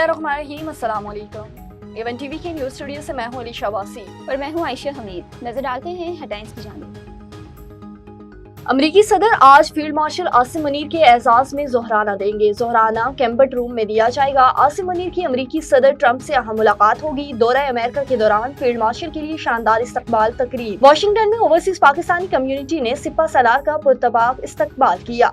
बिस्मिल्लाहिर्रहमानिर्रहीम, अस्सलाम वालेकुम। एवन टीवी के न्यूज़ स्टूडियो से मैं हूं अलीशा वासी और मैं हूं आयशा हमीद। नजर डालते हैं हेडलाइंस की जानिब। अमरीकी सदर आज फील्ड मार्शल आसिम मुनीर के एजाज में जोहराना देंगे। जोहराना कैम्बर्ट रूम में दिया जाएगा। आसिम मुनीर की अमरीकी सदर ट्रंप से अहम मुलाकात होगी। दौरा अमेरिका के दौरान फील्ड मार्शल के लिए शानदार इस्तकबाल तकरीब। वाशिंगटन में ओवरसीज पाकिस्तानी कम्युनिटी ने सिपा सलार का पुरतबाक इस्तकबाल किया।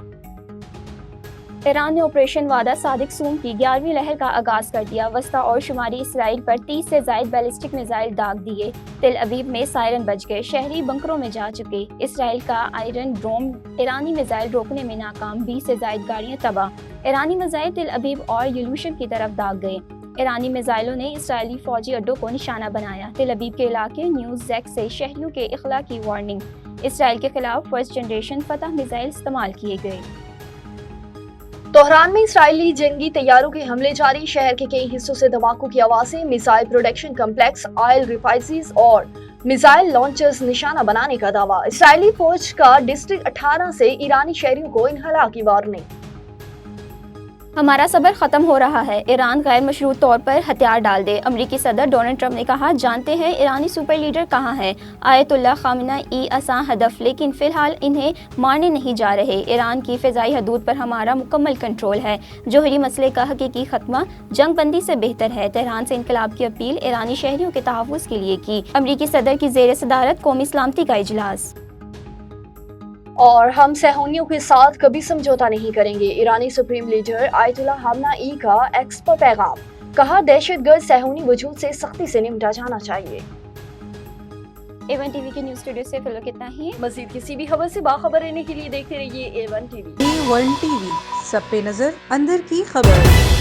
ईरान ने ऑपरेशन वादा सादिक सूम की 11वीं लहर का आगाज कर दिया। वस्ता और शुमारी इसराइल पर 30 से जायद बैलिस्टिक मिसाइल दाग दिए। तेल अवीव में सायरन बज गए। शहरी बंकरों में जा चुके। इसराइल का आयरन ड्रोम ईरानी मिसाइल रोकने में नाकाम। 20 से जायद गाड़ियां तबाह। ईरानी मिसाइल तेल अवीव और यलूशन की तरफ दाग गए। ईरानी मिसाइलों ने इसराइली फौजी अड्डों को निशाना बनाया। तेल अवीव के इलाके न्यूज़ जैक से शहरियों के इखला की वार्निंग। इसराइल के खिलाफ फर्स्ट जनरेशन फतह मिसाइल इस्तेमाल किए गए। तोहरान में इसराइली जंगी तैयारों के हमले जारी। शहर के कई हिस्सों से धमाकों की आवाजें। Missile production complex, oil refineries और मिसाइल लॉन्चर्स निशाना बनाने का दावा। इसराइली फौज का डिस्ट्रिक्ट 18 से ईरानी शहरियों को इन्हला की वार्निंग। हमारा सबर खत्म हो रहा है। ईरान गैर मशरूत तौर पर हथियार डाल दे। अमरीकी सदर डोनाल्ड ट्रंप ने कहा, जानते हैं ईरानी सुपर लीडर कहाँ है। आयतुल्लाह खामेनी आसान हदफ, लेकिन फिलहाल इन्हें मारने नहीं जा रहे। ईरान की फ़िज़ाई हदूद पर हमारा मुकम्मल कंट्रोल है। जोहरी मसले का हकीकी खत्मा जंग बंदी से बेहतर है। तेहरान से इनकलाब की अपील ईरानी शहरियों के तहफ़्फ़ुज़ के लिए की। अमरीकी सदर की ज़ेर सदारत कौमी सलामती का इजलास। और हम सहूनियों के साथ कभी समझौता नहीं करेंगे। ईरानी सुप्रीम लीडर आयतुल्लाह खामेनी का एक्स पर पैगाम। कहा, दहशतगर्द सहूनी वजूद से सख्ती से निपटा जाना चाहिए। एवन टीवी के न्यूज़ स्टूडियो से फिलहाल इतना ही। मज़ीद किसी भी खबर से बाखबर रहने के लिए देखते रहिए एवन टीवी। A1 TV, सब पे नजर, अंदर की खबर।